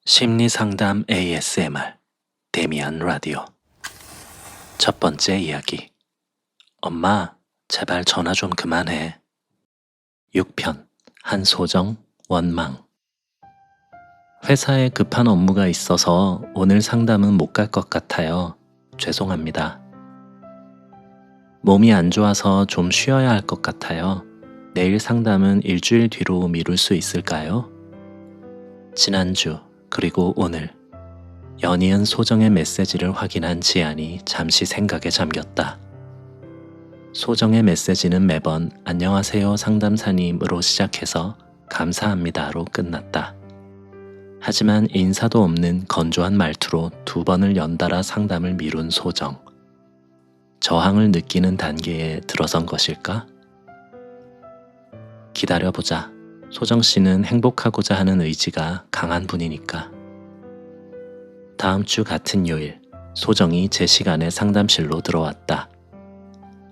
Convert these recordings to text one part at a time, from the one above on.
심리상담 ASMR 데미안 라디오. 첫 번째 이야기. 엄마, 제발 전화 좀 그만해. 6편. 한소정, 원망. 회사에 급한 업무가 있어서 오늘 상담은 못 갈 것 같아요. 죄송합니다. 몸이 안 좋아서 좀 쉬어야 할 것 같아요. 내일 상담은 일주일 뒤로 미룰 수 있을까요? 지난주, 그리고 오늘. 연이은 소정의 메시지를 확인한 지안이 잠시 생각에 잠겼다. 소정의 메시지는 매번 안녕하세요 상담사님으로 시작해서 감사합니다로 끝났다. 하지만 인사도 없는 건조한 말투로 2번을 연달아 상담을 미룬 소정. 저항을 느끼는 단계에 들어선 것일까? 기다려보자. 소정씨는 행복하고자 하는 의지가 강한 분이니까. 다음 주 같은 요일, 소정이 제 시간에 상담실로 들어왔다.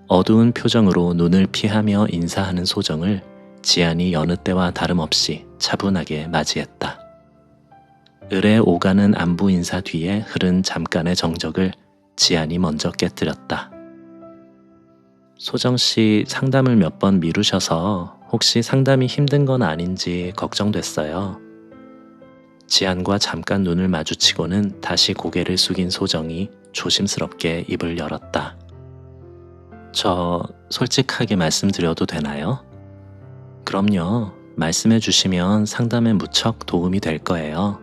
어두운 표정으로 눈을 피하며 인사하는 소정을 지안이 여느 때와 다름없이 차분하게 맞이했다. 을에 오가는 안부 인사 뒤에 흐른 잠깐의 정적을 지안이 먼저 깨뜨렸다. 소정씨 상담을 몇 번 미루셔서 혹시 상담이 힘든 건 아닌지 걱정됐어요. 지안과 잠깐 눈을 마주치고는 다시 고개를 숙인 소정이 조심스럽게 입을 열었다. 저 솔직하게 말씀드려도 되나요? 그럼요. 말씀해 주시면 상담에 무척 도움이 될 거예요.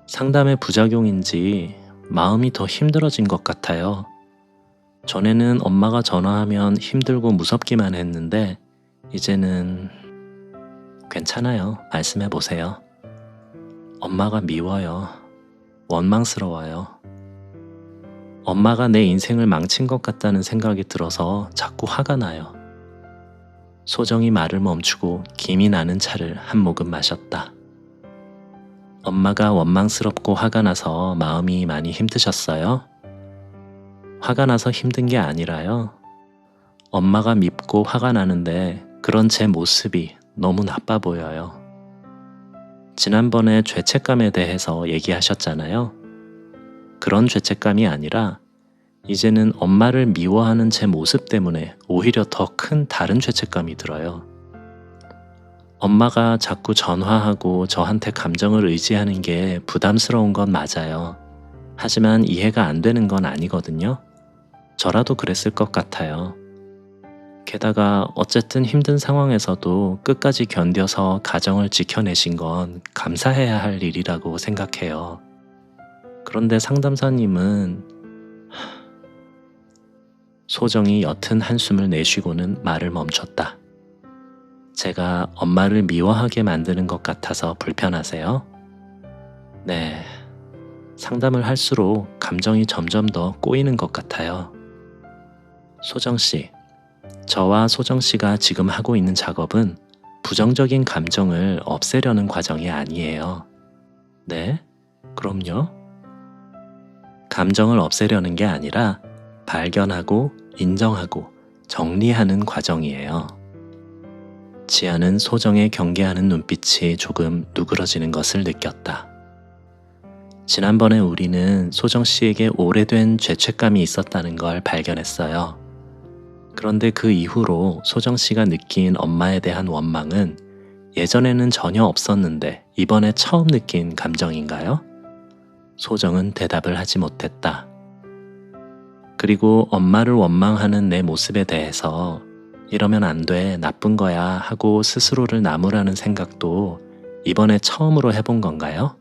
상담의 부작용인지 마음이 더 힘들어진 것 같아요. 전에는 엄마가 전화하면 힘들고 무섭기만 했는데 이제는 괜찮아요. 말씀해 보세요. 엄마가 미워요. 원망스러워요. 엄마가 내 인생을 망친 것 같다는 생각이 들어서 자꾸 화가 나요. 소정이 말을 멈추고 김이 나는 차를 한 모금 마셨다. 엄마가 원망스럽고 화가 나서 마음이 많이 힘드셨어요? 화가 나서 힘든 게 아니라요. 엄마가 밉고 화가 나는데 그런 제 모습이 너무 나빠 보여요. 지난번에 죄책감에 대해서 얘기하셨잖아요. 그런 죄책감이 아니라 이제는 엄마를 미워하는 제 모습 때문에 오히려 더 큰 다른 죄책감이 들어요. 엄마가 자꾸 전화하고 저한테 감정을 의지하는 게 부담스러운 건 맞아요. 하지만 이해가 안 되는 건 아니거든요. 저라도 그랬을 것 같아요. 게다가 어쨌든 힘든 상황에서도 끝까지 견뎌서 가정을 지켜내신 건 감사해야 할 일이라고 생각해요. 그런데 상담사님은... 소정이 옅은 한숨을 내쉬고는 말을 멈췄다. 제가 엄마를 미워하게 만드는 것 같아서 불편하세요? 네, 상담을 할수록 감정이 점점 더 꼬이는 것 같아요. 소정씨, 저와 소정씨가 지금 하고 있는 작업은 부정적인 감정을 없애려는 과정이 아니에요. 네? 그럼요? 감정을 없애려는 게 아니라 발견하고 인정하고 정리하는 과정이에요. 지안은 소정의 경계하는 눈빛이 조금 누그러지는 것을 느꼈다. 지난번에 우리는 소정씨에게 오래된 죄책감이 있었다는 걸 발견했어요. 그런데 그 이후로 소정씨가 느낀 엄마에 대한 원망은 예전에는 전혀 없었는데 이번에 처음 느낀 감정인가요? 소정은 대답을 하지 못했다. 그리고 엄마를 원망하는 내 모습에 대해서 이러면 안 돼, 나쁜 거야 하고 스스로를 나무라는 생각도 이번에 처음으로 해본 건가요?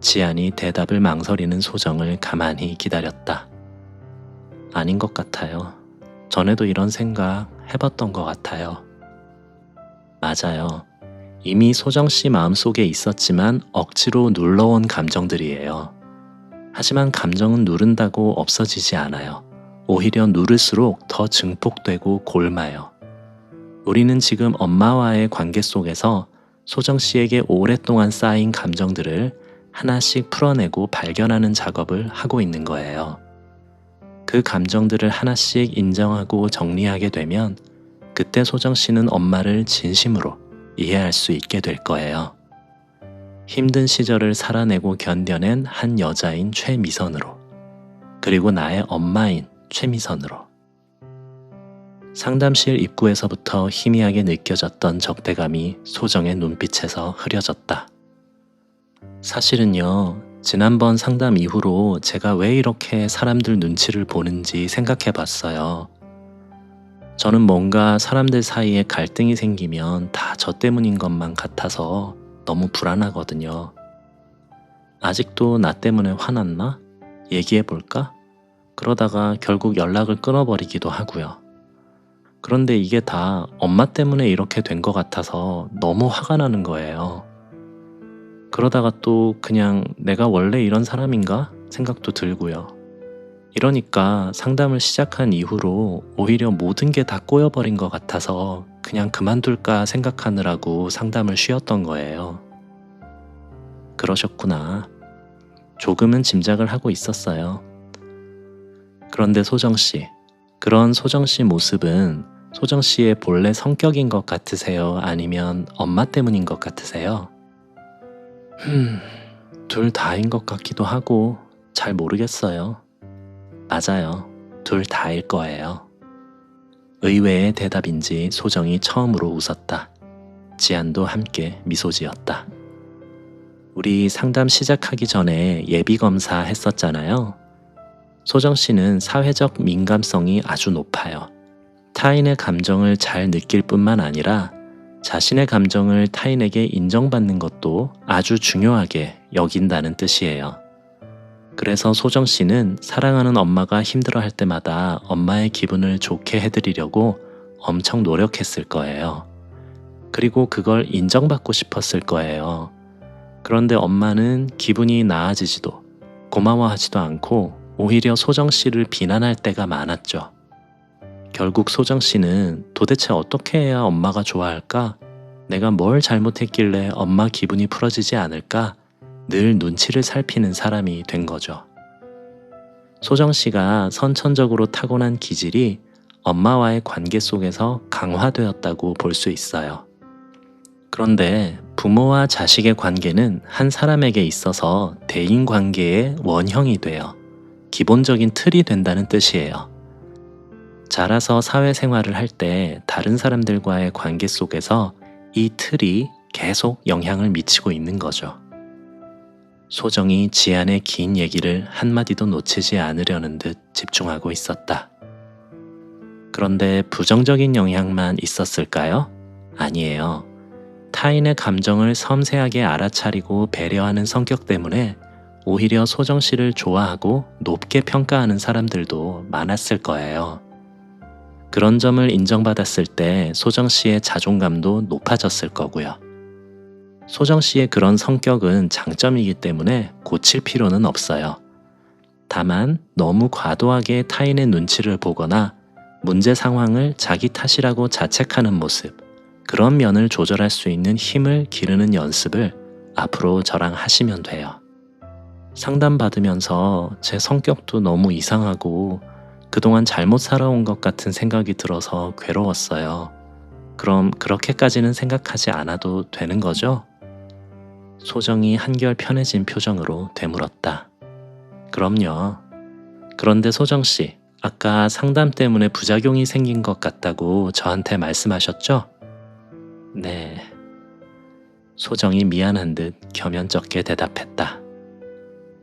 지안이 대답을 망설이는 소정을 가만히 기다렸다. 아닌 것 같아요. 전에도 이런 생각 해봤던 것 같아요. 맞아요. 이미 소정씨 마음속에 있었지만 억지로 눌러온 감정들이에요. 하지만 감정은 누른다고 없어지지 않아요. 오히려 누를수록 더 증폭되고 골마요. 우리는 지금 엄마와의 관계 속에서 소정씨에게 오랫동안 쌓인 감정들을 하나씩 풀어내고 발견하는 작업을 하고 있는 거예요. 그 감정들을 하나씩 인정하고 정리하게 되면 그때 소정씨는 엄마를 진심으로 이해할 수 있게 될 거예요. 힘든 시절을 살아내고 견뎌낸 한 여자인 최미선으로, 그리고 나의 엄마인 최미선으로. 상담실 입구에서부터 희미하게 느껴졌던 적대감이 소정의 눈빛에서 흐려졌다. 사실은요, 지난번 상담 이후로 제가 왜 이렇게 사람들 눈치를 보는지 생각해 봤어요. 저는 뭔가 사람들 사이에 갈등이 생기면 다 저 때문인 것만 같아서 너무 불안하거든요. 아직도 나 때문에 화났나? 얘기해 볼까? 그러다가 결국 연락을 끊어버리기도 하고요. 그런데 이게 다 엄마 때문에 이렇게 된 것 같아서 너무 화가 나는 거예요. 그러다가 또 그냥 내가 원래 이런 사람인가 생각도 들고요. 이러니까 상담을 시작한 이후로 오히려 모든 게 다 꼬여버린 것 같아서 그냥 그만둘까 생각하느라고 상담을 쉬었던 거예요. 그러셨구나. 조금은 짐작을 하고 있었어요. 그런데 소정씨, 그런 소정씨 모습은 소정씨의 본래 성격인 것 같으세요? 아니면 엄마 때문인 것 같으세요? 둘 다인 것 같기도 하고 잘 모르겠어요. 맞아요. 둘 다일 거예요. 의외의 대답인지 소정이 처음으로 웃었다. 지안도 함께 미소 지었다. 우리 상담 시작하기 전에 예비검사 했었잖아요. 소정씨는 사회적 민감성이 아주 높아요. 타인의 감정을 잘 느낄 뿐만 아니라 자신의 감정을 타인에게 인정받는 것도 아주 중요하게 여긴다는 뜻이에요. 그래서 소정씨는 사랑하는 엄마가 힘들어할 때마다 엄마의 기분을 좋게 해드리려고 엄청 노력했을 거예요. 그리고 그걸 인정받고 싶었을 거예요. 그런데 엄마는 기분이 나아지지도 고마워하지도 않고 오히려 소정씨를 비난할 때가 많았죠. 결국 소정씨는 도대체 어떻게 해야 엄마가 좋아할까? 내가 뭘 잘못했길래 엄마 기분이 풀어지지 않을까? 늘 눈치를 살피는 사람이 된 거죠. 소정씨가 선천적으로 타고난 기질이 엄마와의 관계 속에서 강화되었다고 볼 수 있어요. 그런데 부모와 자식의 관계는 한 사람에게 있어서 대인관계의 원형이 돼요. 기본적인 틀이 된다는 뜻이에요. 자라서 사회생활을 할 때 다른 사람들과의 관계 속에서 이 틀이 계속 영향을 미치고 있는 거죠. 소정이 지안의 긴 얘기를 한마디도 놓치지 않으려는 듯 집중하고 있었다. 그런데 부정적인 영향만 있었을까요? 아니에요. 타인의 감정을 섬세하게 알아차리고 배려하는 성격 때문에 오히려 소정씨를 좋아하고 높게 평가하는 사람들도 많았을 거예요. 그런 점을 인정받았을 때 소정씨의 자존감도 높아졌을 거고요. 소정씨의 그런 성격은 장점이기 때문에 고칠 필요는 없어요. 다만 너무 과도하게 타인의 눈치를 보거나 문제 상황을 자기 탓이라고 자책하는 모습, 그런 면을 조절할 수 있는 힘을 기르는 연습을 앞으로 저랑 하시면 돼요. 상담받으면서 제 성격도 너무 이상하고 그동안 잘못 살아온 것 같은 생각이 들어서 괴로웠어요. 그럼 그렇게까지는 생각하지 않아도 되는 거죠? 소정이 한결 편해진 표정으로 되물었다. 그럼요. 그런데 소정씨, 아까 상담 때문에 부작용이 생긴 것 같다고 저한테 말씀하셨죠? 네. 소정이 미안한 듯 겸연쩍게 대답했다.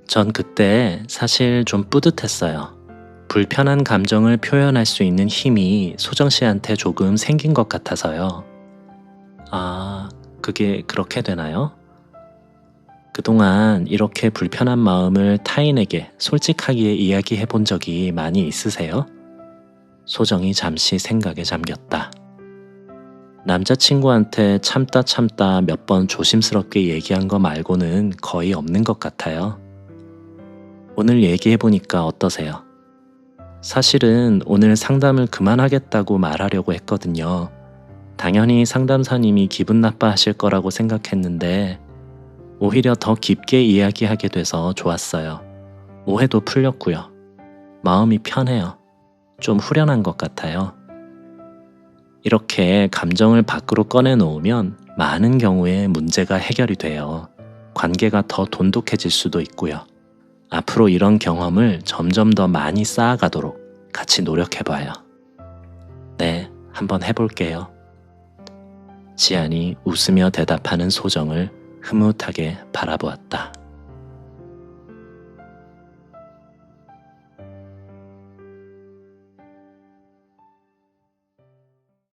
전 그때 사실 좀 뿌듯했어요. 불편한 감정을 표현할 수 있는 힘이 소정씨한테 조금 생긴 것 같아서요. 아, 그게 그렇게 되나요? 그동안 이렇게 불편한 마음을 타인에게 솔직하게 이야기해 본 적이 많이 있으세요? 소정이 잠시 생각에 잠겼다. 남자친구한테 참다 몇 번 조심스럽게 얘기한 거 말고는 거의 없는 것 같아요. 오늘 얘기해보니까 어떠세요? 사실은 오늘 상담을 그만하겠다고 말하려고 했거든요. 당연히 상담사님이 기분 나빠하실 거라고 생각했는데 오히려 더 깊게 이야기하게 돼서 좋았어요. 오해도 풀렸고요. 마음이 편해요. 좀 후련한 것 같아요. 이렇게 감정을 밖으로 꺼내놓으면 많은 경우에 문제가 해결이 돼요. 관계가 더 돈독해질 수도 있고요. 앞으로 이런 경험을 점점 더 많이 쌓아가도록 같이 노력해봐요. 네, 한번 해볼게요. 지안이 웃으며 대답하는 소정을 흐뭇하게 바라보았다.